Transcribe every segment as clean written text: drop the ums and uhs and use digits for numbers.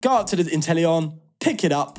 go up to the Inteleon, pick it up,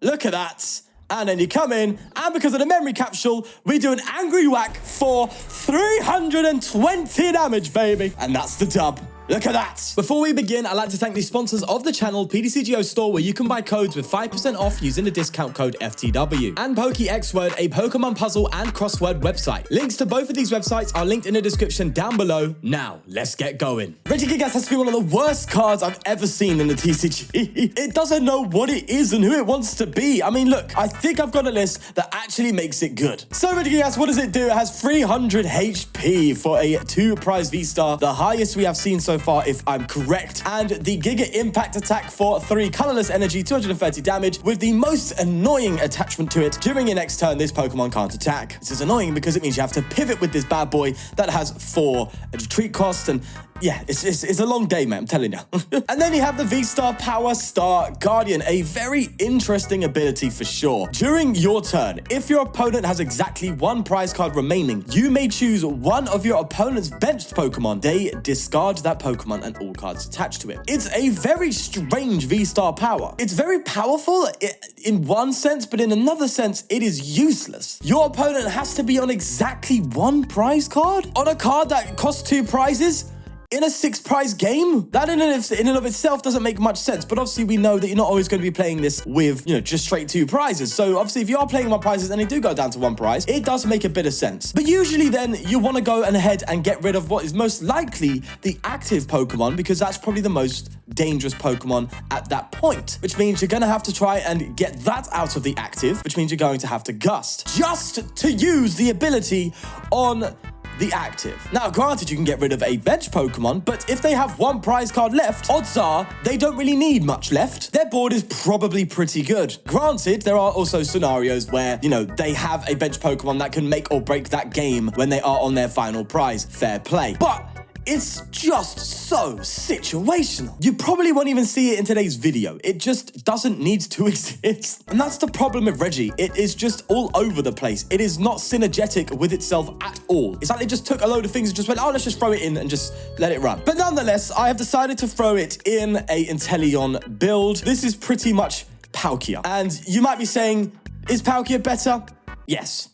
look at that, and then you come in, and because of the memory capsule, we do an angry whack for 320 damage, baby. And that's the dub. Look at that. Before we begin, I'd like to thank the sponsors of the channel, PDCGO Store, where you can buy codes with 5% off using the discount code FTW, and PokeXword, a Pokemon puzzle and crossword website. Links to both of these websites are linked in the description down below. Now, let's get going. Regigigas has to be one of the worst cards I've ever seen in the TCG. It doesn't know what it is and who it wants to be. I mean, look, I think I've got a list that actually makes it good. So Regigigas, what does it do? It has 300 HP for a 2-prize V-Star, the highest we have seen so far, if I'm correct, and the Giga Impact attack for 3 colorless energy, 230 damage, with the most annoying attachment to it. During your next turn, this Pokemon can't attack. This is annoying because it means you have to pivot with this bad boy that has 4 retreat costs, and yeah, it's a long day, man, I'm telling you. And then you have the V-Star Power Star Guardian, a very interesting ability for sure. During your turn, if your opponent has exactly 1 prize card remaining, you may choose one of your opponent's benched Pokemon. They discard that Pokemon and all cards attached to it. It's a very strange V-Star power. It's very powerful in one sense, but in another sense, it is useless. Your opponent has to be on exactly 1 prize card? On a card that costs 2 prizes? In a 6-prize game? That in and of itself doesn't make much sense, but obviously we know that you're not always going to be playing this with, just straight 2 prizes. So obviously if you are playing 1 prizes and they do go down to 1 prize, it does make a bit of sense. But usually then you want to go ahead and get rid of what is most likely the active Pokemon, because that's probably the most dangerous Pokemon at that point, which means you're going to have to try and get that out of the active, which means you're going to have to gust just to use the ability on the active. Now, granted, you can get rid of a bench Pokemon, but if they have 1 prize card left, odds are they don't really need much left. Their board is probably pretty good. Granted, there are also scenarios where, they have a bench Pokemon that can make or break that game when they are on their final prize. Fair play. But it's just so situational. You probably won't even see it in today's video. It just doesn't need to exist. And that's the problem with Reggie. It is just all over the place. It is not synergetic with itself at all. It's like they just took a load of things and just went, oh, let's just throw it in and just let it run. But nonetheless, I have decided to throw it in a Inteleon build. This is pretty much Palkia. And you might be saying, is Palkia better? Yes.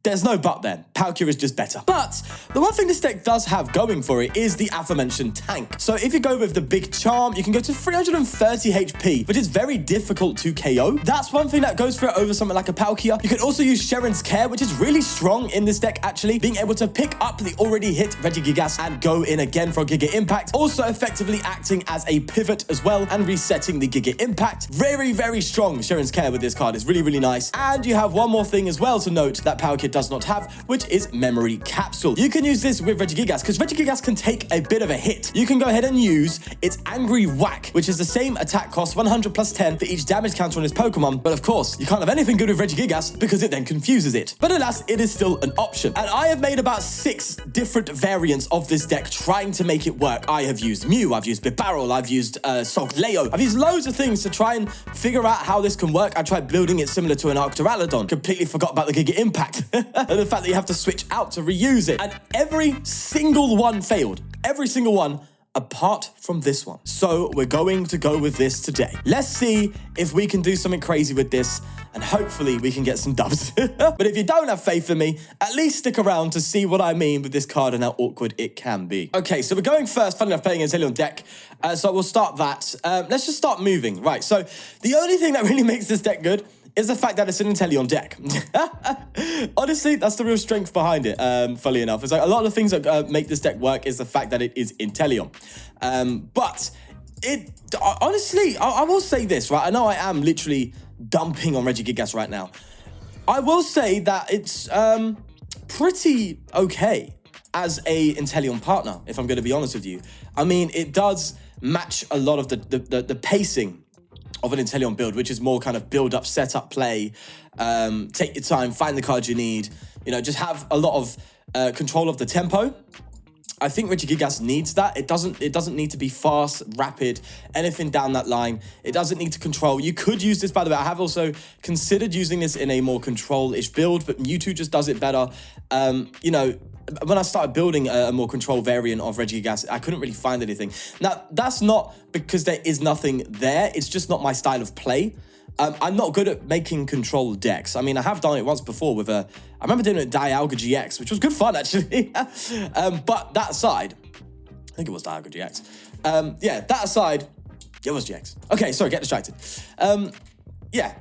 There's no but then. Palkia is just better. But the one thing this deck does have going for it is the aforementioned tank. So if you go with the Big Charm, you can go to 330 HP, which is very difficult to KO. That's one thing that goes for it over something like a Palkia. You can also use Sharon's Care, which is really strong in this deck, actually, being able to pick up the already hit Regigigas and go in again for a Giga Impact. Also effectively acting as a pivot as well and resetting the Giga Impact. Very, very strong Sharon's Care with this card. It's really, really nice. And you have one more thing as well to note that Palkia does not have, which is Memory Capsule. You can use this with Regigigas because Regigigas can take a bit of a hit. You can go ahead and use its Angry Whack, which is the same attack cost, 100 plus 10 for each damage counter on this Pokemon. But of course, you can't have anything good with Regigigas because it then confuses it. But alas, it is still an option. And I have made about 6 different variants of this deck trying to make it work. I have used Mew, I've used Bibarel, I've used Solgaleo. I've used loads of things to try and figure out how this can work. I tried building it similar to an Arcturalodon. Completely forgot about the Giga Impact. And the fact that you have to switch out to reuse it. And every single one failed. Every single one, apart from this one. So we're going to go with this today. Let's see if we can do something crazy with this, and hopefully we can get some dubs. But if you don't have faith in me, at least stick around to see what I mean with this card and how awkward it can be. Okay, so we're going first, funny enough, playing an Inteleon deck. So we'll start that. Let's just start moving. Right, so the only thing that really makes this deck good is the fact that it's an Inteleon deck. Honestly, that's the real strength behind it, funnily enough. It's like a lot of the things that make this deck work is the fact that it is Inteleon. But it, honestly, I will say this, right? I know I am literally dumping on Regigigas right now. I will say that it's pretty okay as a Inteleon partner, if I'm going to be honest with you. I mean, it does match a lot of the pacing of an Inteleon build, which is more kind of build up, set up, play, take your time, find the cards you need, just have a lot of control of the tempo. I think Regigigas needs that. It doesn't need to be fast, rapid, anything down that line. It doesn't need to control. You could use this, by the way. I have also considered using this in a more control-ish build, but Mewtwo just does it better. when I started building a more controlled variant of Regigigas, I couldn't really find anything. Now, that's not because there is nothing there. It's just not my style of play. I'm not good at making control decks. I mean, I have done it once before with I remember doing it with Dialga GX, which was good fun, actually. But that aside, I think it was Dialga GX. Yeah, that aside, it was GX. Okay, sorry, get distracted. Yeah,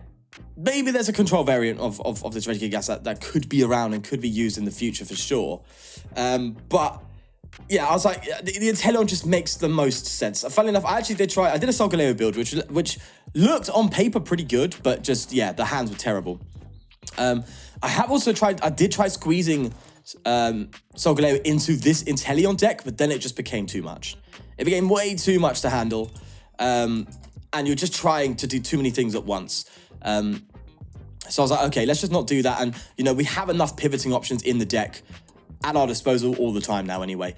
maybe there's a control variant of this Regigigas that could be around and could be used in the future for sure. But yeah, I was like, the Inteleon just makes the most sense. Funnily enough, I actually did try, I did a Solgaleo build, which looked on paper pretty good, but just, yeah, the hands were terrible. I have also tried, I did try squeezing Solgaleo into this Inteleon deck, but then it just became too much. It became way too much to handle, and you're just trying to do too many things at once. So I was like, okay, let's just not do that. And, you know, we have enough pivoting options in the deck at our disposal all the time now anyway.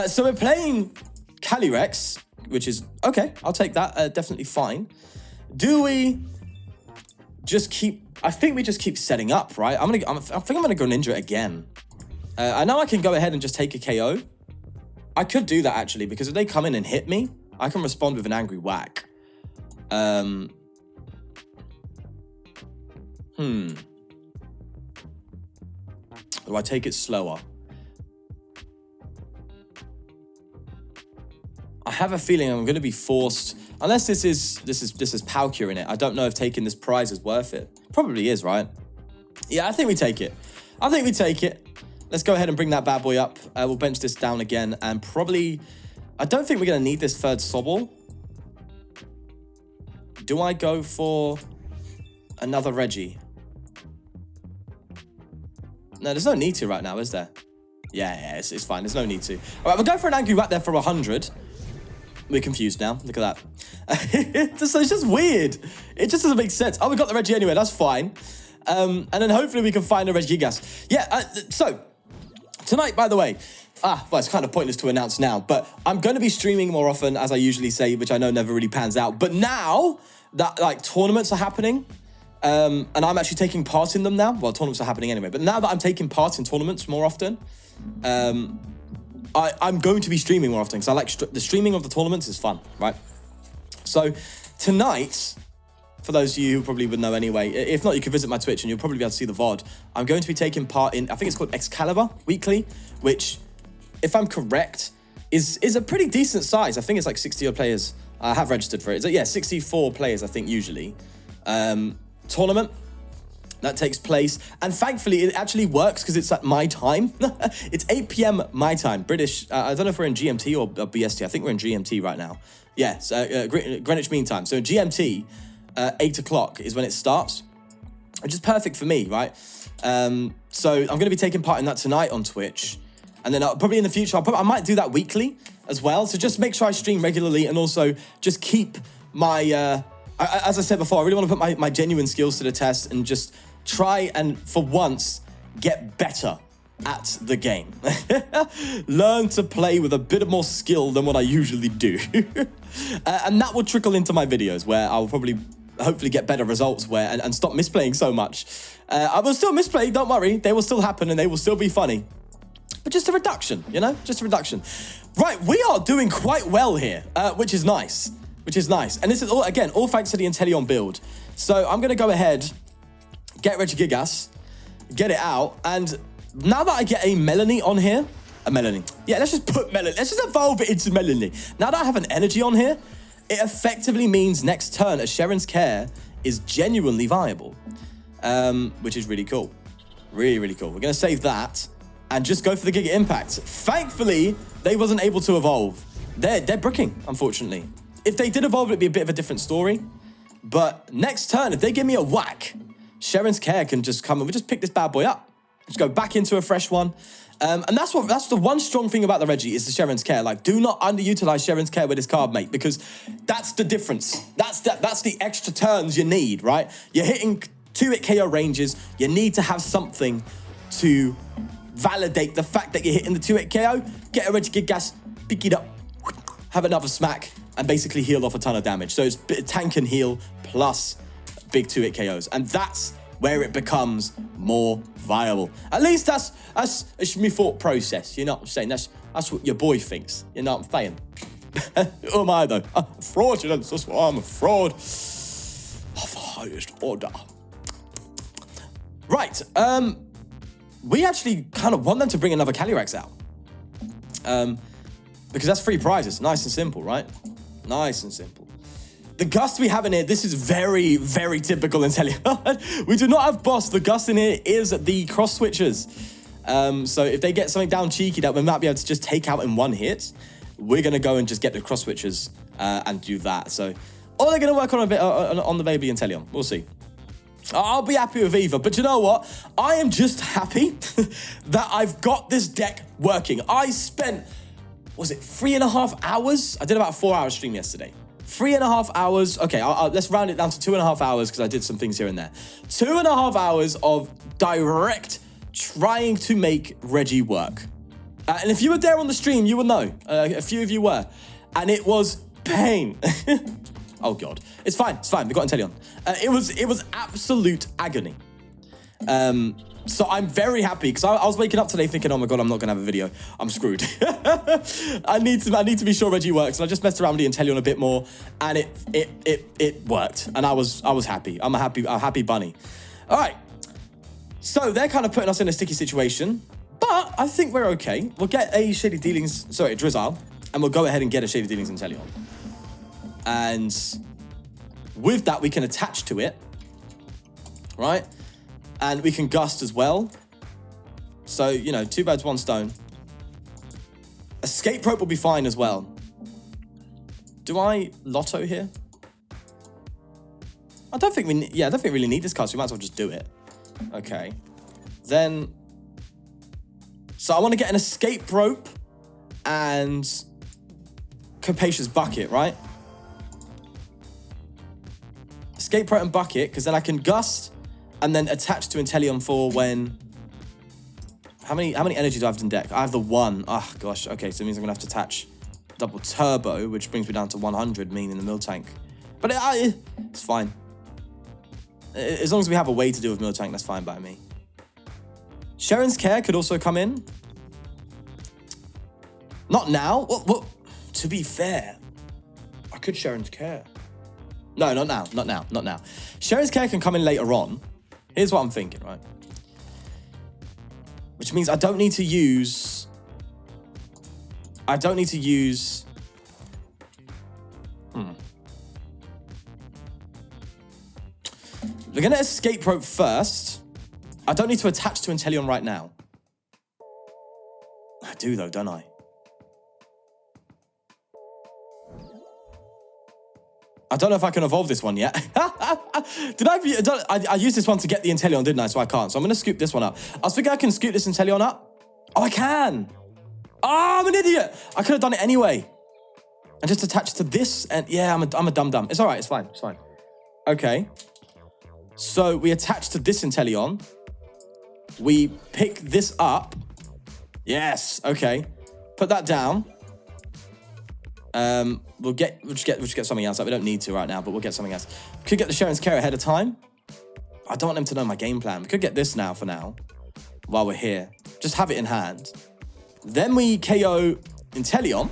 So we're playing Calyrex, which is, okay, I'll take that, definitely fine. Do we just keep, I think we just keep setting up, right? I think I'm gonna go Ninja again. I know I can go ahead and just take a KO. I could do that actually, because if they come in and hit me, I can respond with an angry whack. Do I take it slower? I have a feeling I'm going to be forced, unless this is Palkia in it. I don't know if taking this prize is worth it. Probably is, right? Yeah, I think we take it. I think we take it. Let's go ahead and bring that bad boy up. We'll bench this down again, and probably, I don't think we're going to need this third Sobble. Do I go for another Regi? No, there's no need to right now, is there? Yeah, it's fine. There's no need to. All right, we'll go for an angry whack there for 100. We're confused now. Look at that. It's just weird. It just doesn't make sense. Oh, we got the Regi anyway. That's fine. And then hopefully we can find a Regigigas. Yeah, so tonight, by the way, well, it's kind of pointless to announce now, but I'm going to be streaming more often, as I usually say, which I know never really pans out. But now that, like, tournaments are happening, and I'm actually taking part in them now. Well, tournaments are happening anyway. But now that I'm taking part in tournaments more often, I'm going to be streaming more often because I like the streaming of the tournaments is fun, right? So tonight, for those of you who probably would know anyway, if not, you can visit my Twitch and you'll probably be able to see the VOD. I'm going to be taking part in, I think it's called Excalibur Weekly, which, if I'm correct, is a pretty decent size. I think it's like 60 odd players. I have registered for it. Yeah, 64 players, I think, usually. Tournament that takes place, and thankfully it actually works because it's at my time. It's 8 p.m. my time, British. I don't know if we're in GMT or BST. I think we're in GMT right now. Yeah, so Greenwich Mean Time. So in GMT, 8 o'clock is when it starts, which is perfect for me, right? So I'm going to be taking part in that tonight on Twitch, and then probably in the future, I might do that weekly as well. So just make sure I stream regularly, and also just keep my, as I said before, I really want to put my genuine skills to the test and just try and, for once, get better at the game. Learn to play with a bit more skill than what I usually do. And that will trickle into my videos, where I'll probably, hopefully, get better results and stop misplaying so much. I will still misplay, don't worry. They will still happen and they will still be funny. But just a reduction, you know? Just a reduction. Right, we are doing quite well here, which is nice. Which is nice. And this is, all thanks to the Inteleon build. So I'm going to go ahead, get Regigigas, get it out, and now that I get a Melony on here, a Melony. Yeah, let's just put Melony. Let's just evolve it into Melony. Now that I have an energy on here, it effectively means next turn a Sharon's Care is genuinely viable, which is really cool. Really, really cool. We're going to save that and just go for the Giga Impact. Thankfully, they wasn't able to evolve. They're bricking, unfortunately. If they did evolve, it'd be a bit of a different story. But next turn, if they give me a whack, Sharon's Care can just come and we just pick this bad boy up. Just go back into a fresh one. And that's the one strong thing about the Regi is the Sharon's Care. Like, do not underutilize Sharon's Care with his card, mate, because that's the difference. That's the extra turns you need, right? You're hitting 2-hit KO ranges. You need to have something to validate the fact that you're hitting the 2-hit KO. Get a Regigigas, pick it up, have another smack, and basically heal off a ton of damage. So it's tank and heal plus big 2-hit KOs. And that's where it becomes more viable. At least that's my thought process. You know what I'm saying? That's what your boy thinks. You know what I'm saying? Who am I, though? Fraudulence. That's why I'm a fraud of the highest order. Right. We actually kind of want them to bring another Calyrex out. Because that's 3 prizes. Nice and simple, right? Nice and simple. The Gust we have in here, this is very, very typical Inteleon. We do not have Boss. The Gust in here is the Cross Switchers. So if they get something down cheeky that we might be able to just take out in 1 hit, we're going to go and just get the Cross Switchers and do that. So, or they're going to work on a bit on the baby Inteleon. We'll see. I'll be happy with either, but you know what? I am just happy that I've got this deck working. I spent, was it 3.5 hours? I did about a 4-hour stream yesterday. 3.5 hours. Okay, let's round it down to 2.5 hours because I did some things here and there. 2.5 hours of direct trying to make Reggie work. And if you were there on the stream, you will know. A few of you were. And it was pain. Oh, God. It's fine. It's fine. We got Inteleon. It was absolute agony. So I'm very happy because I was waking up today thinking, oh my God, I'm not going to have a video. I'm screwed. I need to be sure Reggie works. And I just messed around with the Inteleon a bit more and it worked. And I was happy. I'm a happy bunny. All right. So they're kind of putting us in a sticky situation, but I think we're okay. We'll get a Shady Dealings, sorry, Drizzile, and we'll go ahead and get a Shady Dealings Inteleon. And with that, we can attach to it, right? And we can Gust as well. So, you know, 2 birds, 1 stone. Escape Rope will be fine as well. Do I Lotto here? I don't think we really need this card, so we might as well just do it. Okay. Then, so I want to get an Escape Rope and Capacious Bucket, right? Escape Rope and Bucket, because then I can Gust and then attach to Inteleon for when... How many energy do I have in deck? I have the 1. Oh, gosh. Okay, so it means I'm going to have to attach double turbo, which brings me down to 100, meaning the mill tank. But it's fine. As long as we have a way to deal with mill tank, that's fine by me. Sharon's Care could also come in. Not now. What? To be fair, I could Sharon's Care. No, not now. Not now. Not now. Sharon's Care can come in later on. Here's what I'm thinking, right? Which means I don't need to use... We're going to Escape Rope first. I don't need to attach to Inteleon right now. I do, though, don't I? I don't know if I can evolve this one yet. I used this one to get the Inteleon, didn't I? So I can't. So I'm going to scoop this one up. I was thinking I can scoop this Inteleon up. Oh, I can. Oh, I'm an idiot. I could have done it anyway. And just attach to this. And yeah, I'm a dum-dum. It's all right. It's fine. It's fine. Okay. So we attach to this Inteleon. We pick this up. Yes. Okay. Put that down. We'll just get something else. Like, we don't need to right now, but we'll get something else. We could get the Sharon's Care ahead of time. I don't want them to know my game plan. We could get this now for now, while we're here. Just have it in hand. Then we KO Inteleon.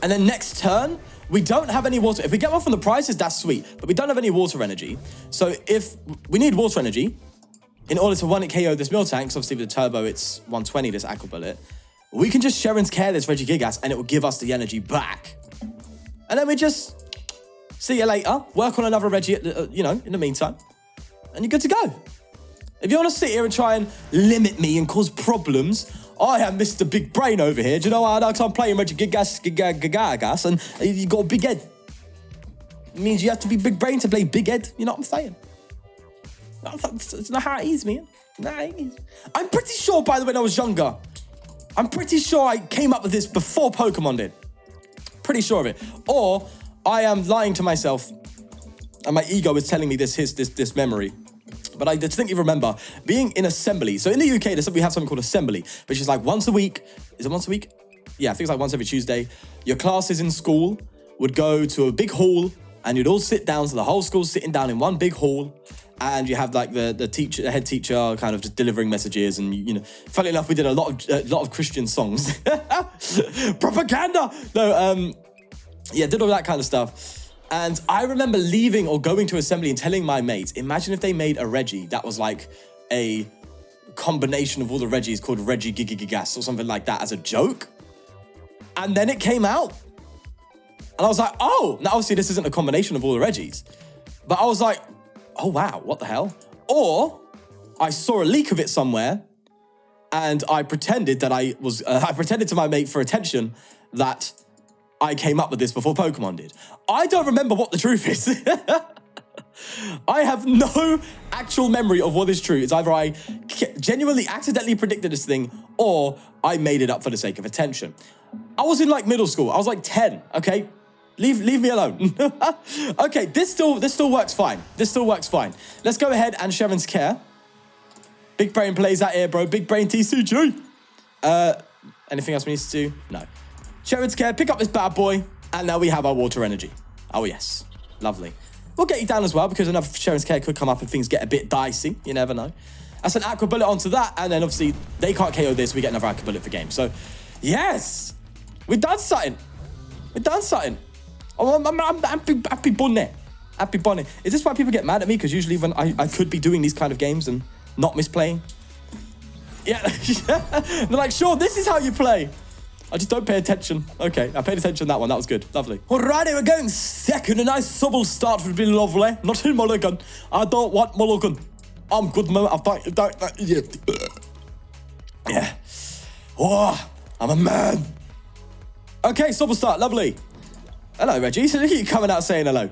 And then next turn, we don't have any water. If we get one from the prizes, that's sweet. But we don't have any water energy. So if we need water energy, in order to one KO this mill tank, because obviously with the turbo, it's 120, this Aqua Bullet, we can just Sharon's Care this Regigigas and it will give us the energy back. And then we just see you later, work on another Reggie, in the meantime, and you're good to go. If you want to sit here and try and limit me and cause problems, I am Mr. Big Brain over here. Do you know why? Because I'm playing Regigigas, and you got a big head. It means you have to be big brain to play big head. You know what I'm saying? It's not how it is, man. Nah, it is. I'm pretty sure, by the way, when I was younger, I'm pretty sure I came up with this before Pokemon did. Pretty sure of it. Or I am lying to myself and my ego is telling me this memory. But I distinctly remember being in assembly. So in the UK, we have something called assembly, which is like once a week. Is it once a week? Yeah, I think it's like once every Tuesday. Your classes in school would go to a big hall and you'd all sit down. So the whole school's sitting down in one big hall. and you have like the teacher, the head teacher, kind of just delivering messages, and you know, funnily enough, we did a lot of Christian songs, propaganda. No, yeah, did all that kind of stuff, and I remember leaving or going to assembly and telling my mates, imagine if they made a Reggie that was like a combination of all the Reggies called Regigigas or something like that as a joke, and then it came out, and I was like, oh, now obviously this isn't a combination of all the Reggies, but I was like, oh wow, what the hell? Or I saw a leak of it somewhere, and I pretended that I pretended to my mate for attention that I came up with this before Pokemon did. I don't remember what the truth is. I have no actual memory of what is true. It's either I genuinely accidentally predicted this thing, or I made it up for the sake of attention. I was in like middle school. I was like 10, okay? Leave me alone. Okay, this still works fine. This still works fine. Let's go ahead and Sharon's care. Big brain plays that here, bro. Big brain TCG. Anything else we need to do? No. Sharon's care, pick up this bad boy. And now we have our water energy. Oh, yes. Lovely. We'll get you down as well, because another Sharon's care could come up and things get a bit dicey. You never know. That's an Aqua Bullet onto that. And then, obviously, they can't KO this. We get another Aqua Bullet for game. So, yes. We've done something. We've done something. Oh, I'm happy bunny. Happy bunny. Is this why people get mad at me? Because usually when I could be doing these kind of games and not misplaying. Yeah. They're like, sure, this is how you play. I just don't pay attention. Okay, I paid attention to that one. That was good. Lovely. Alrighty, we're going second. A nice Sobble start would be lovely. Not in mulligan. I don't want mulligan. I'm good, man. Yeah. Oh, I'm a man. Okay, Sobble start. Lovely. Hello, Reggie. So look at you coming out saying hello.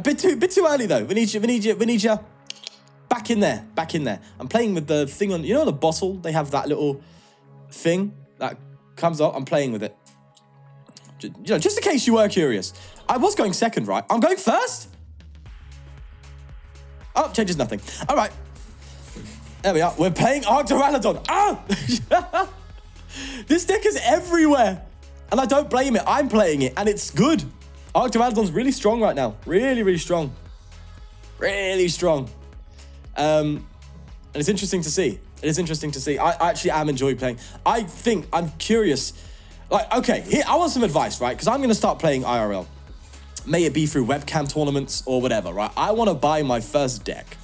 Bit too early though. We need you back in there. Back in there. I'm playing with the thing on, you know, the bottle. They have that little thing that comes up. I'm playing with it. You know, just in case you were curious. I was going second, right? I'm going first. Oh, changes nothing. All right. There we are. We're playing Arcturalodon. Ah! This deck is everywhere. And I don't blame it. I'm playing it, and it's good. Arcturalodon's really strong right now. Really, really strong. Really strong. And it's interesting to see. It is interesting to see. I actually am enjoying playing. I think I'm curious. Like, okay, here, I want some advice, right? Because I'm going to start playing IRL. May it be through webcam tournaments or whatever, right? I want to buy my first deck,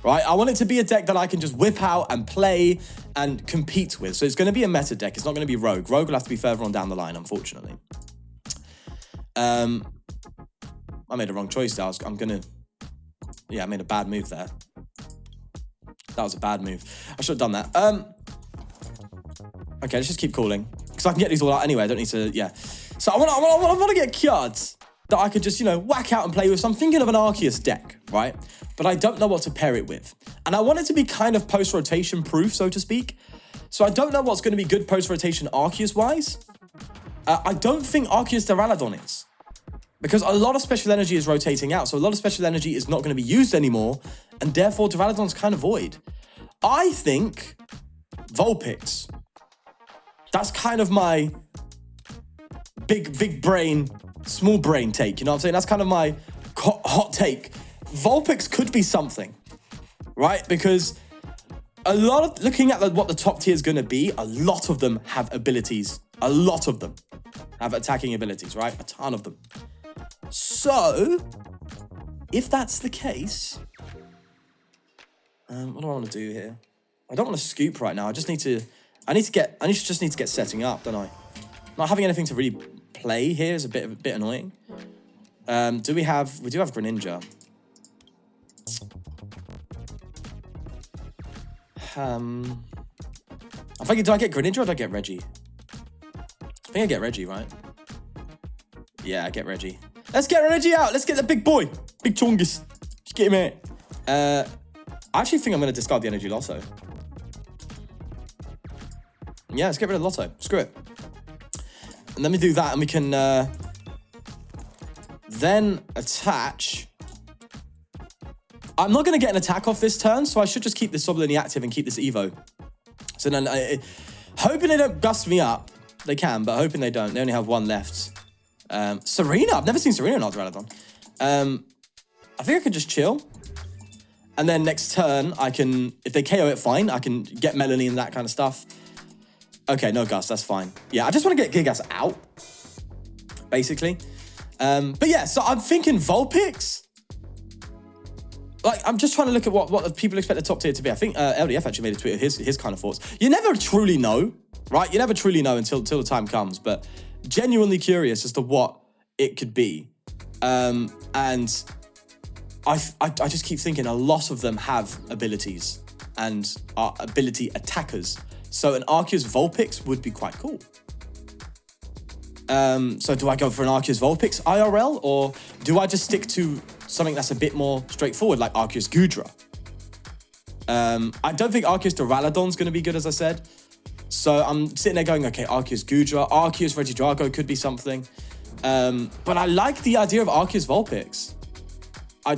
right? I want it to be a deck that I can just whip out and play and compete with. So it's going to be a meta deck. It's not going to be Rogue. Rogue will have to be further on down the line, unfortunately. I made a wrong choice there. I made a bad move there. That was a bad move. I should have done that. Okay, let's just keep calling. Because I can get these all out anyway. I don't need to, yeah. So I want to get cards that I could just, you know, whack out and play with. So I'm thinking of an Arceus deck, right? But I don't know what to pair it with. And I want it to be kind of post-rotation proof, so to speak. So I don't know what's going to be good post-rotation Arceus-wise. I don't think Arceus Duraludon is. Because a lot of special energy is rotating out. So a lot of special energy is not going to be used anymore. And therefore, Duraludon's kind of void. I think Vulpix. That's kind of my big brain, small brain take. You know what I'm saying? That's kind of my hot take. Vulpix could be something, right? Because a lot of, looking at what the top tier is going to be, a lot of them have abilities. A lot of them have attacking abilities, right? A ton of them. So, if that's the case, what do I want to do here? I don't want to scoop right now. I just need to get setting up, don't I? Not having anything to really play here is a bit annoying. We do have Greninja. I'm thinking, do I get Greninja or do I get Reggie? I think I get Reggie, right? Yeah, I get Reggie. Let's get Reggie out. Let's get the big boy. Big Chungus. Just get him in. I actually think I'm going to discard the Energy Loto. Yeah, let's get rid of the Lotto. Screw it. And let me do that, and we can then attach. I'm not going to get an attack off this turn, so I should just keep this Sobble active and keep this Evo. So then, hoping they don't gust me up. They can, but hoping they don't. They only have one left. Serena. I've never seen Serena in Arcturalodon. I think I could just chill. And then next turn, I can, if they KO it, fine. I can get Melony and that kind of stuff. Okay, no Gus, that's fine. Yeah, I just want to get Gigas out, basically. But yeah, so I'm thinking Vulpix. Like, I'm just trying to look at what people expect the top tier to be. I think LDF actually made a tweet of his kind of thoughts. You never truly know, right? You never truly know until the time comes, but genuinely curious as to what it could be. And I just keep thinking a lot of them have abilities and are ability attackers. So an Arceus Vulpix would be quite cool. So do I go for an Arceus Vulpix IRL, or do I just stick to something that's a bit more straightforward, like Arceus Goodra? I don't think Arceus Duraludon's going to be good, as I said. So I'm sitting there going, okay, Arceus Goodra, Arceus Regigigas could be something. But I like the idea of Arceus Vulpix.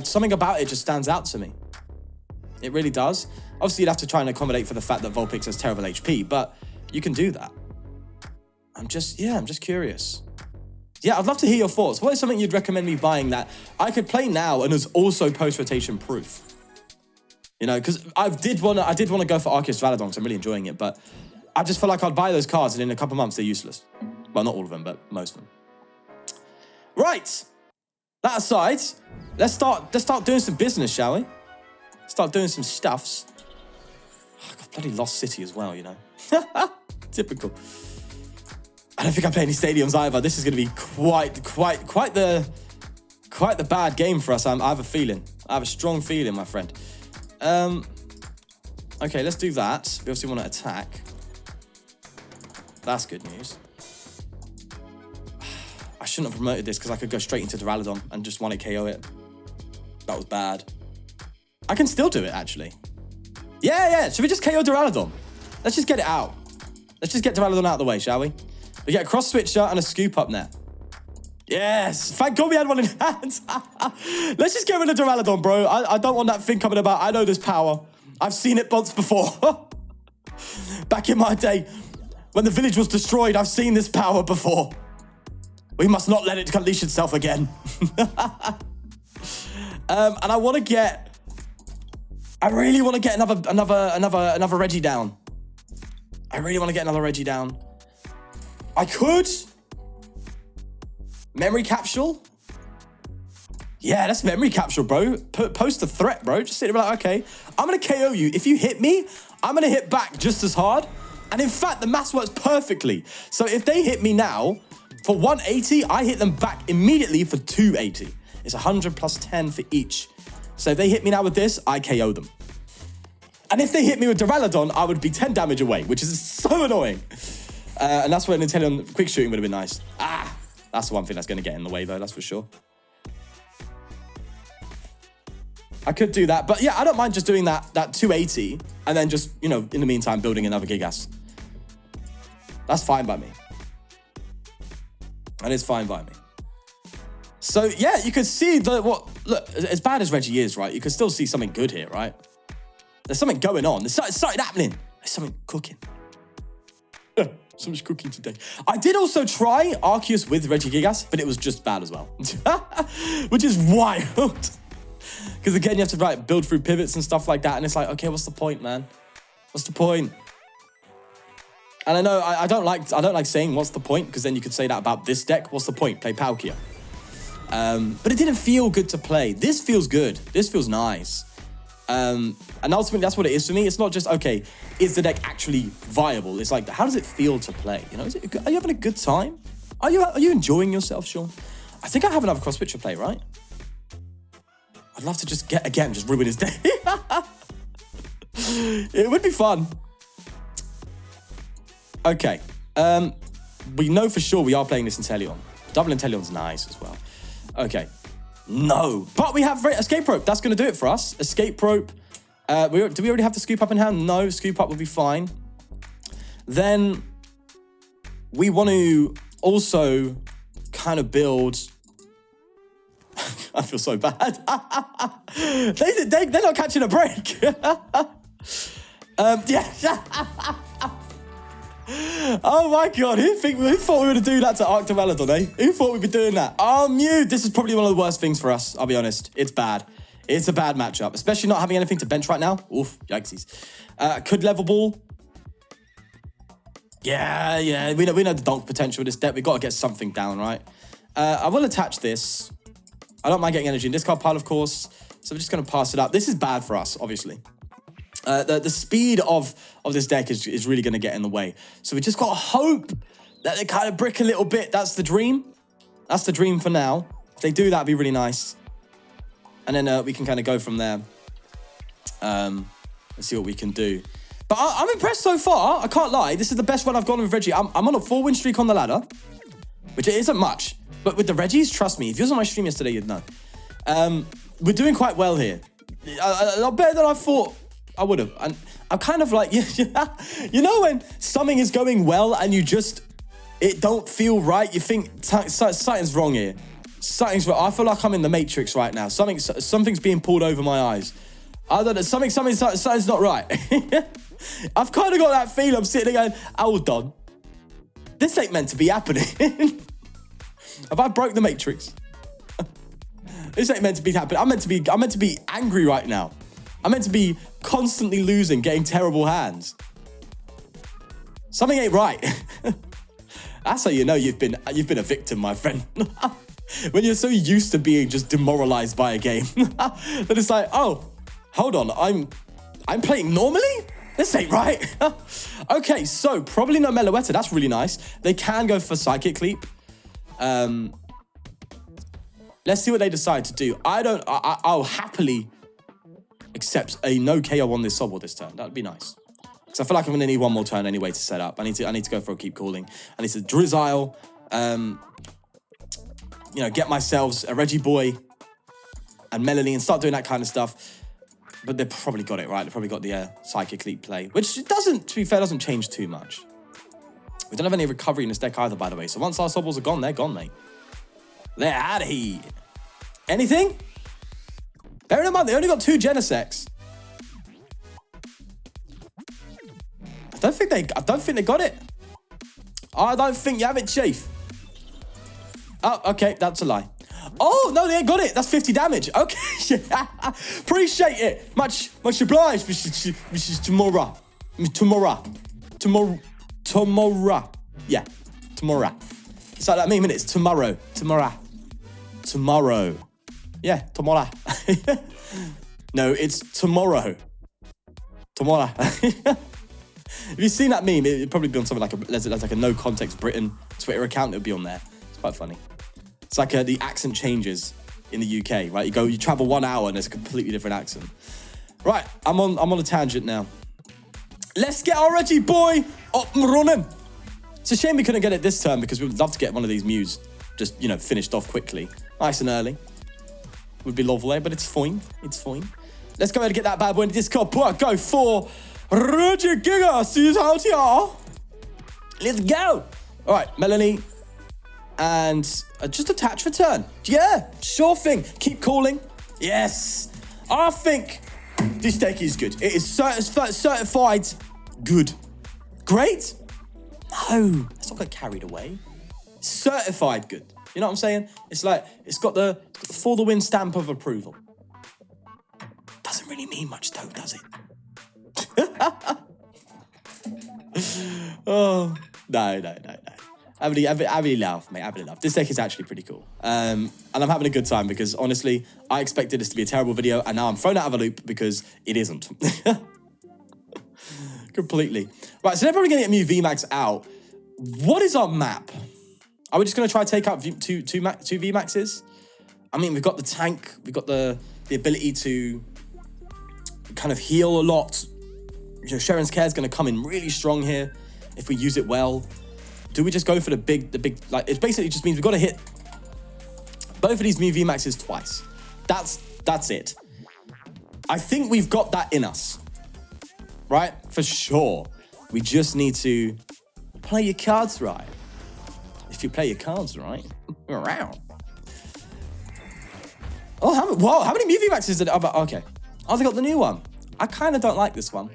Something about it just stands out to me. It really does. Obviously, you'd have to try and accommodate for the fact that Vulpix has terrible HP, but you can do that. I'm just curious. Yeah, I'd love to hear your thoughts. What is something you'd recommend me buying that I could play now and is also post-rotation proof? You know, because I did want to go for Arceus Duraludon because I'm really enjoying it, but I just feel like I'd buy those cards and in a couple months they're useless. Well, not all of them, but most of them. Right. That aside, let's start doing some business, shall we? Start doing some stuffs. Oh, I got bloody Lost City as well, you know. Typical. I don't think I play any stadiums either. This is going to be quite the bad game for us. I have a feeling. I have a strong feeling, my friend. Okay, let's do that. We obviously want to attack. That's good news. I shouldn't have promoted this because I could go straight into Duraludon and just want to KO it. That was bad. I can still do it, actually. Yeah. Should we just KO Duraludon? Let's just get it out. Let's just get Duraludon out of the way, shall we? We get a Cross Switcher and a Scoop Up Net. Yes. Thank God we had one in hand. Let's just get rid of Duraludon, bro. I don't want that thing coming about. I know there's power. I've seen it once before. Back in my day, when the village was destroyed, I've seen this power before. We must not let it unleash itself again. And I want to get... I really want to get another Reggie down. I really want to get another Reggie down. I could. Memory Capsule. Yeah, that's Memory Capsule, bro. Post a threat, bro. Just sit there like, okay, I'm going to KO you. If you hit me, I'm going to hit back just as hard. And in fact, the maths works perfectly. So if they hit me now, for 180, I hit them back immediately for 280. It's 100 plus 10 for each. So if they hit me now with this, I KO them. And if they hit me with Duraludon, I would be 10 damage away, which is so annoying. And that's where Inteleon quick shooting would have been nice. That's the one thing that's going to get in the way, though, that's for sure. I could do that. But yeah, I don't mind just doing that 280 and then just, you know, in the meantime, building another Gigas. That's fine by me. And it's fine by me. So yeah, you could see look, as bad as Reggie is, right? You could still see something good here, right? There's something going on. There's something happening. There's something cooking. Something's cooking today. I did also try Arceus with Regigigas, but it was just bad as well. Which is wild. Because again, you have to build through pivots and stuff like that. And it's like, okay, what's the point, man? What's the point? And I know I don't like saying what's the point, because then you could say that about this deck. What's the point? Play Palkia. But it didn't feel good to play. This feels good. This feels nice. And ultimately, that's what it is for me. It's not just, okay, is the deck actually viable? It's like, how does it feel to play? You know, are you having a good time? Are you enjoying yourself, Sean? I think I have another Cross Switcher play, right? I'd love to just just ruin his day. It would be fun. Okay. We know for sure we are playing this Inteleon. Double Inteleon's nice as well. Okay. No. But we have Escape Rope. That's going to do it for us. Escape Rope. Do we already have the Scoop Up in hand? No. Scoop Up will be fine. Then we want to also kind of build... I feel so bad. They're not catching a break. Yeah. Oh my God, who thought we were going to do that to Duraludon, eh? Who thought we'd be doing that? Oh, Mew, this is probably one of the worst things for us, I'll be honest. It's bad. It's a bad matchup, especially not having anything to bench right now. Oof, yikesies. Could Level Ball. Yeah, we know the donk potential of this deck. We've got to get something down, right? I will attach this. I don't mind getting energy in discard pile, of course. So we're just going to pass it up. This is bad for us, obviously. The speed of this deck is really going to get in the way. So we just got to hope that they kind of brick a little bit. That's the dream. That's the dream for now. If they do that, it'd be really nice. And then we can kind of go from there. Let's see what we can do. But I'm impressed so far. I can't lie. This is the best run I've gone with Reggie. I'm on a 4-win streak on the ladder, which it isn't much. But with the Reggies, trust me, if you was on my stream yesterday, you'd know. We're doing quite well here. A lot better than I thought I would have. And I'm kind of like, you know when something is going well and you just, it don't feel right? You think something's wrong here. Something's wrong. I feel like I'm in the Matrix right now. Something's being pulled over my eyes. I don't know. Something's not right. I've kind of got that feeling. I'm sitting there going, hold on. This ain't meant to be happening. Have I broke the Matrix? This ain't meant to be happening. I'm meant to be angry right now. I'm meant to be constantly losing, getting terrible hands. Something ain't right. That's how you know you've been a victim, my friend. When you're so used to being just demoralized by a game, that it's like, oh, hold on, I'm playing normally? This ain't right. Okay, so probably no Meloetta. That's really nice. They can go for Psychic Leap. Let's see what they decide to do. I'll happily accept a no KO on this Sobble this turn. That'd be nice. Because I feel like I'm gonna need one more turn anyway to set up. I need to go for a Keep Calling. I need to Drizzile, you know, get myself a Reggie Boy and Melony and start doing that kind of stuff. But they've probably got it right. They've probably got the Psychic Leap play, which doesn't, to be fair, doesn't change too much. We don't have any recovery in this deck either, by the way. So once our Sobbles are gone, they're gone, mate. They're out of here. Anything? Bearing in mind, they only got 2 Genesects. I don't think they got it. I don't think you have it, Chief. Oh, okay, that's a lie. Oh, no, they ain't got it. That's 50 damage. Okay, appreciate it. Much obliged, Mrs. Tomorrow. Tomorrow. Yeah, tomorrow. It's like that meme, it's tomorrow. Tomorrow. Yeah, tomorrow. No, it's tomorrow. Tomorrow. If you've seen that meme, it'd probably be on something like a No Context Britain Twitter account. It would be on there. It's quite funny. It's like the accent changes in the UK, right? You travel 1 hour and there's a completely different accent. Right, I'm on a tangent now. Let's get our Reggie boy up and running. It's a shame we couldn't get it this turn because we would love to get one of these Mews just, you know, finished off quickly. Nice and early. Would be lovely, but it's fine. It's fine. Let's go ahead and get that bad boy in the Discord. Go for Regigigas VSTAR CRZ. Let's go. All right, Melony. And just attach for turn. Yeah, sure thing. Keep calling. Yes. I think this deck is good. It is certified good. Great? No, let's not get carried away. Certified good. You know what I'm saying? It's like, it's got the for the win stamp of approval. Doesn't really mean much though, does it? Oh, no. I really laugh, mate. I really laugh. This deck is actually pretty cool. And I'm having a good time because, honestly, I expected this to be a terrible video, and now I'm thrown out of a loop because it isn't. Completely. Right, so they're probably going to get Mew VMAX out. What is our map? Are we just going to try to take out two VMAXs? I mean, we've got the tank. We've got the ability to kind of heal a lot. You know, Sharon's Care is going to come in really strong here if we use it well. Do we just go for the big, like, it basically just means we've got to hit both of these Mew VMAXs twice. That's it. I think we've got that in us, right? For sure. We just need to play your cards right. If you play your cards right, around. Oh, how many Mew VMAXs did I, okay. Oh, they got the new one. I kind of don't like this one.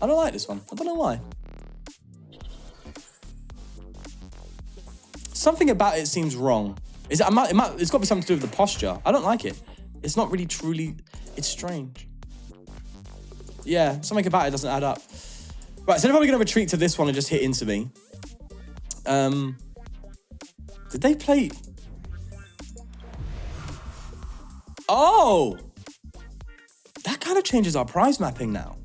I don't like this one. I don't know why. Something about it seems wrong. Is it? It's got to be something to do with the posture. I don't like it. It's not really truly. It's strange. Yeah, something about it doesn't add up. Right, so they're probably going to retreat to this one and just hit into me. Did they play? Oh! That kind of changes our prize mapping now.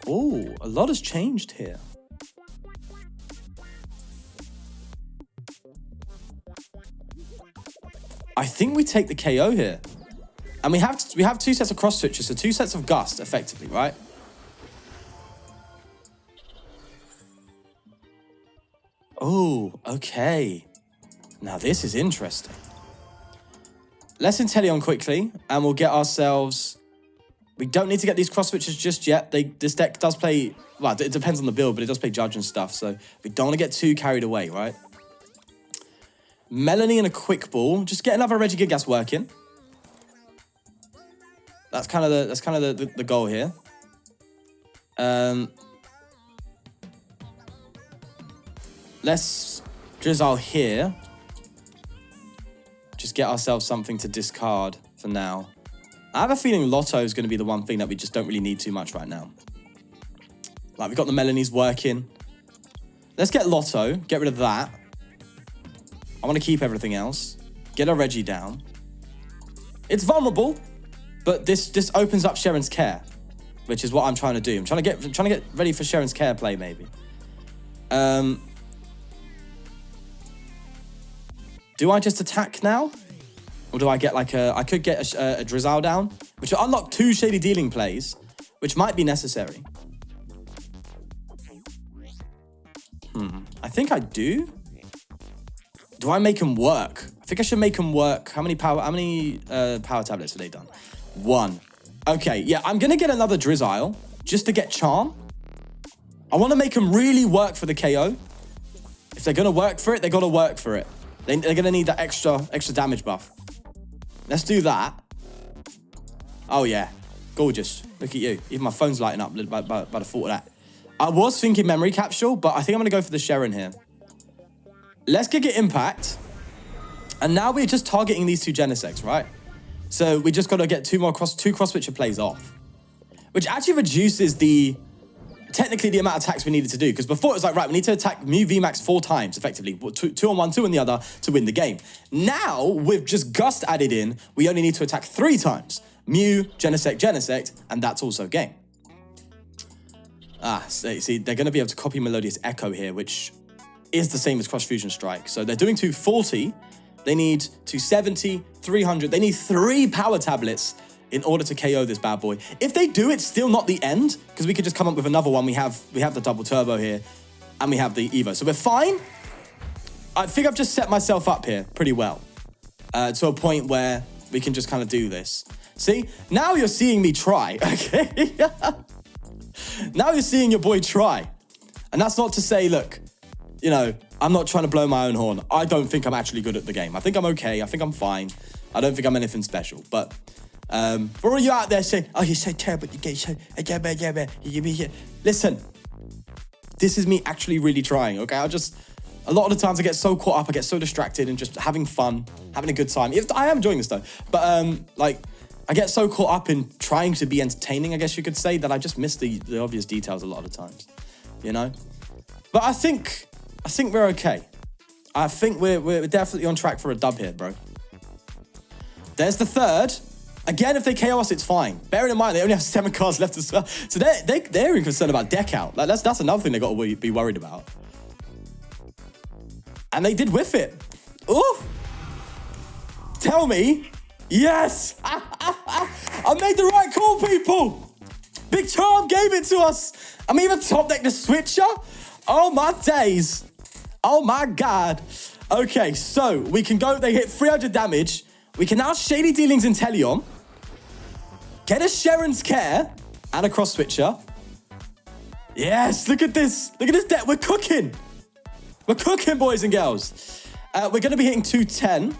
Oh, a lot has changed here. I think we take the KO here. And we have 2 sets of cross switches, so 2 sets of gust, effectively, right? Oh, okay. Now this is interesting. Let's Inteleon quickly, and we'll get ourselves... We don't need to get these cross switches just yet. This deck does play... Well, it depends on the build, but it does play Judge and stuff, so we don't want to get too carried away, right? Melony and a quick ball. Just get another Regigigas working. That's kind of the goal here. Let's Drizzile here. Just get ourselves something to discard for now. I have a feeling Loto is going to be the one thing that we just don't really need too much right now. Like, we've got the Melonies working. Let's get Loto. Get rid of that. I want to keep everything else. Get a Reggie down. It's vulnerable, but this opens up Sharon's care, which is what I'm trying to do. I'm trying to get ready for Sharon's care play, maybe. Do I just attack now? Or do I get like I could get a Drizzile down, which will unlock 2 shady dealing plays, which might be necessary. I think I do. Do I make him work? I think I should make him work. How many power tablets have they done? 1. Okay, yeah, I'm gonna get another Drizzile just to get Charm. I want to make him really work for the KO. If they're gonna work for it, they gotta work for it. They're gonna need that extra damage buff. Let's do that. Oh yeah, gorgeous. Look at you. Even my phone's lighting up by the thought of that. I was thinking Memory Capsule, but I think I'm gonna go for the Sharon here. Let's get Impact. And now we're just targeting these 2 Genesects, right? So we just gotta get 2 cross switcher plays off. Which actually reduces technically the amount of attacks we needed to do. Because before it was like, right, we need to attack Mew VMAX 4 times, effectively. 2 on one, 2 on the other to win the game. Now, with just Gust added in, we only need to attack 3 times. Mew, Genesect, and that's also game. See, they're going to be able to copy Melodious Echo here, which is the same as Cross Fusion Strike. So they're doing 240. They need 270, 300. They need 3 power tablets in order to KO this bad boy. If they do, it's still not the end, because we could just come up with another one. We have the double turbo here, and we have the Evo. So we're fine. I think I've just set myself up here pretty well, to a point where we can just kind of do this. See, now you're seeing me try, okay? Now you're seeing your boy try. And that's not to say, look, you know, I'm not trying to blow my own horn. I don't think I'm actually good at the game. I think I'm okay. I think I'm fine. I don't think I'm anything special. But for all you out there saying, oh, you're so terrible, you get so... Listen, this is me actually really trying, okay? A lot of the times I get so caught up, I get so distracted and just having fun, having a good time. I am enjoying this though. But like, I get so caught up in trying to be entertaining, I guess you could say, that I just miss the obvious details a lot of the times, you know? But I think we're okay. I think we're definitely on track for a dub here, bro. There's the 3rd. Again, if they KO us, it's fine. Bearing in mind, they only have 7 cards left as well. So they're even concerned about deck out. Like, that's another thing they got to be worried about. And they did whiff it. Ooh! Tell me. Yes! I made the right call, people! Big Charm gave it to us! I'm even top deck the Switcher? Oh my days. Oh my God. Okay, so we can go, they hit 300 damage. We can now Shady Dealings Inteleon. Get a Sharon's Care and a Cross Switcher. Yes, look at this. Look at this deck. We're cooking. We're cooking, boys and girls. We're going to be hitting 210.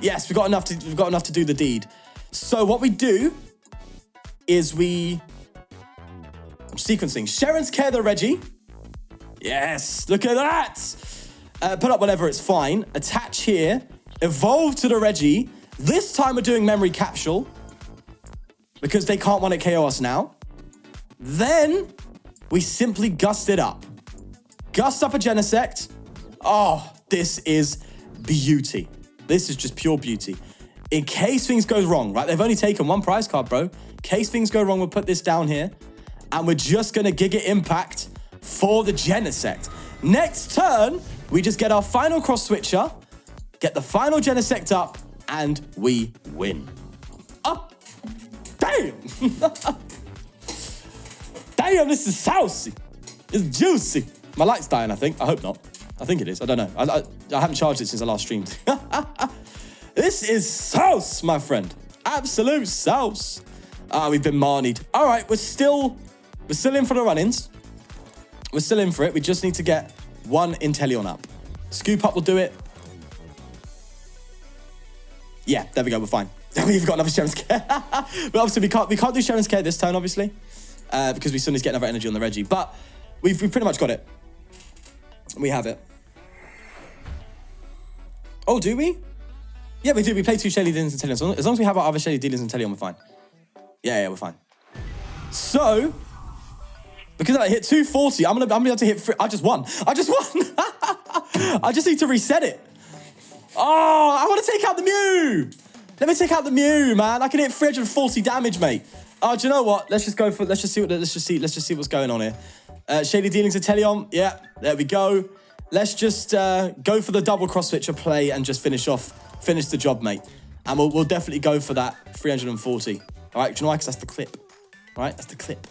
Yes, we've got enough to do the deed. So what we do is I'm sequencing. Sharon's CRE the Regi. Yes, look at that. Put up whatever, it's fine. Attach here. Evolve to the Regi. This time we're doing Memory Capsule because they can't one-hit KO us now. Then we simply gust it up. Gust up a Genesect. Oh, this is beauty. This is just pure beauty. In case things go wrong, right? They've only taken one prize card, bro. In case things go wrong, we'll put this down here. And we're just going to Giga Impact for the Genesect. Next turn, we just get our final Cross Switcher, get the final Genesect up, and we win. Oh, damn! Damn, this is saucy. It's juicy. My light's dying, I think. I hope not. I think it is. I don't know. I haven't charged it since I last streamed. This is sauce, my friend. Absolute sauce. We've been marnied. All right, we're still in for the run-ins. We're still in for it. We just need to get one Inteleon up. Scoop Up will do it. Yeah, there we go. We're fine. We've got another Sharon's CRE. But obviously, we can't do Sharon's CRE this turn, obviously, because we still need to get another energy on the Regi. But we've pretty much got it. We have it. Oh, do we? Yeah, we do. We play two Shady Dealings Intellion. So as long as we have our other Shady Dealings Intellion, we're fine. Yeah, we're fine. So, because I hit 240, I'm gonna be able to hit. I just won. I just need to reset it. Oh, I want to take out the Mew. Let me take out the Mew, man. I can hit 340 damage, mate. Oh, do you know what? Let's just go for. Let's just see what's going on here. Shady Dealings Inteleon. Yeah, there we go. Let's just go for the double Cross Switcher play and just finish the job, mate. And we'll definitely go for that 340. All right, do you know why? Because that's the clip. All right, that's the clip.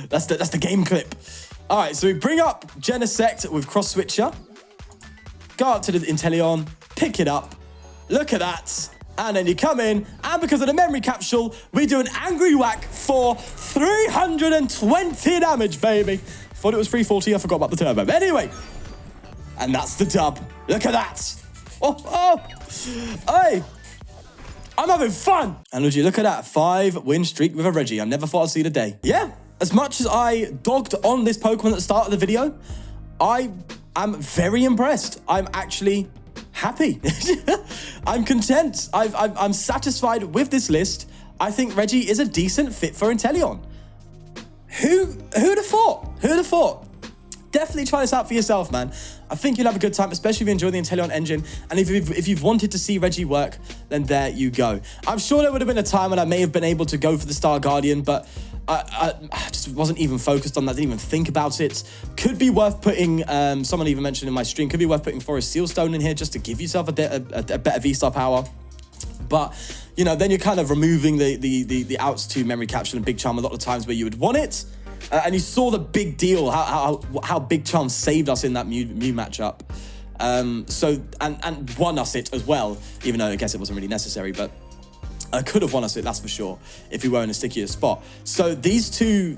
that's the game clip. All right, so we bring up Genesect with Cross Switcher. Go up to the Inteleon, pick it up. Look at that. And then you come in, and because of the Memory Capsule, we do an Angry Whack for 320 damage, baby. Thought it was 340, I forgot about the turbo. But anyway, and that's the dub. Look at that. Oh, hey, I'm having fun. And would you look at that, 5-win streak with a Regi. I never thought I'd see the day. Yeah, as much as I dogged on this Pokemon at the start of the video, I am very impressed. I'm actually happy. I'm content. I'm satisfied with this list. I think Regi is a decent fit for Inteleon. Who'd have thought? Who'd have thought? Definitely try this out for yourself, man. I think you'll have a good time, especially if you enjoy the Inteleon engine. And if you've wanted to see Regi work, then there you go. I'm sure there would have been a time when I may have been able to go for the Star Guardian, but I just wasn't even focused on that, didn't even think about it. Could be worth putting, someone even mentioned in my stream, could be worth putting Forest Sealstone in here just to give yourself a better V-Star power. But, you know, then you're kind of removing the outs to Memory Capsule and Big Charm a lot of times where you would want it. And you saw the big deal, how Big Charm saved us in that Mew matchup. And won us it as well, even though I guess it wasn't really necessary, but I could have won us it, that's for sure, if we were in a stickier spot. So these two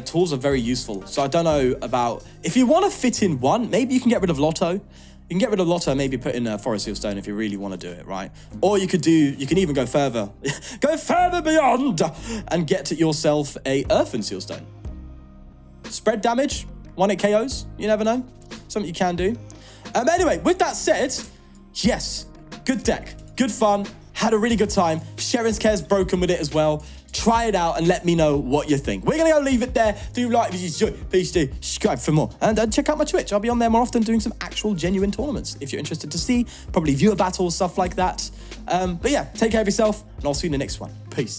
tools are very useful. So I don't know about, if you want to fit in one, maybe you can get rid of Lotto. You can get rid of Lotto, maybe put in a Forest Sealstone if you really want to do it, right? Or you can even go further, go further beyond and get yourself a Earthen Sealstone. Spread damage, 1-hit KOs, you never know. Something you can do. Anyway, with that said, yes, good deck, good fun, had a really good time. Sharon's CRE's broken with it as well. Try it out and let me know what you think. We're going to go leave it there. Do like if you enjoy, please do subscribe for more. And check out my Twitch. I'll be on there more often doing some actual genuine tournaments if you're interested to see. Probably viewer battles, stuff like that. But yeah, take care of yourself, and I'll see you in the next one. Peace.